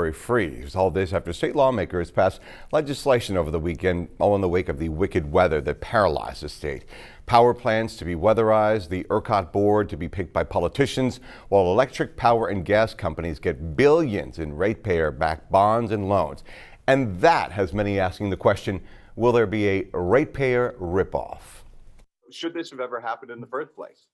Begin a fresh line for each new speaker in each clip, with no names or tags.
temporary freeze. All this after state lawmakers passed legislation over the weekend, all in the wake of the wicked weather that paralyzed the state. Power plants to be weatherized, the ERCOT board to be picked by politicians, while electric power and gas companies get billions in ratepayer-backed bonds and loans. And that has many asking the question, will there be a ratepayer ripoff?
Should this have ever happened in the first place?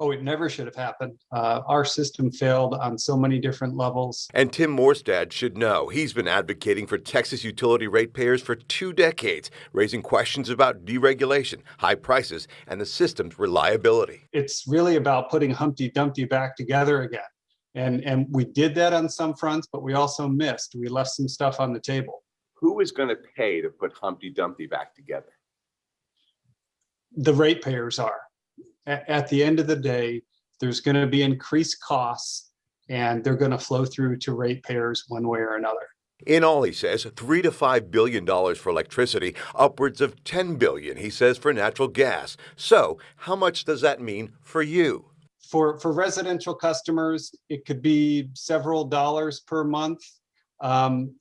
Oh, it never should have happened. Our system failed on so many different levels.
And Tim Morstad should know. He's been advocating for Texas utility ratepayers for 2 decades, raising questions about deregulation, high prices, and the system's reliability.
It's really about putting Humpty Dumpty back together again. And we did that on some fronts, but we also missed. We left some stuff on the table.
Who is going to pay to put Humpty Dumpty back together?
The ratepayers are. At the end of the day, there's going to be increased costs, and they're going to flow through to ratepayers one way or another.
In all, he says, $3 to $5 billion for electricity, upwards of $10 billion, he says, for natural gas. So how much does that mean for you?
For residential customers, it could be several dollars per month.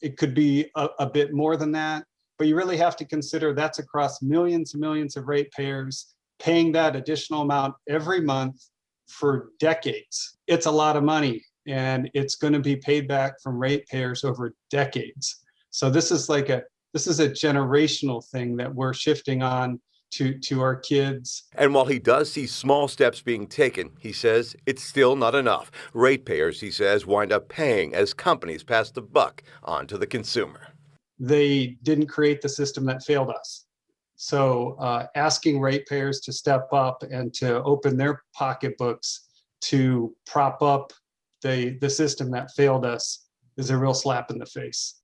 It could be a bit more than that, but you really have to consider that's across millions and millions of ratepayers paying that additional amount every month for decades. It's a lot of money, and it's going to be paid back from ratepayers over decades. So this is a generational thing that we're shifting on to our kids.
And while he does see small steps being taken, he says it's still not enough. Ratepayers, he says, wind up paying as companies pass the buck on to the consumer.
They didn't create the system that failed us. So asking ratepayers to step up and to open their pocketbooks to prop up the system that failed us is a real slap in the face.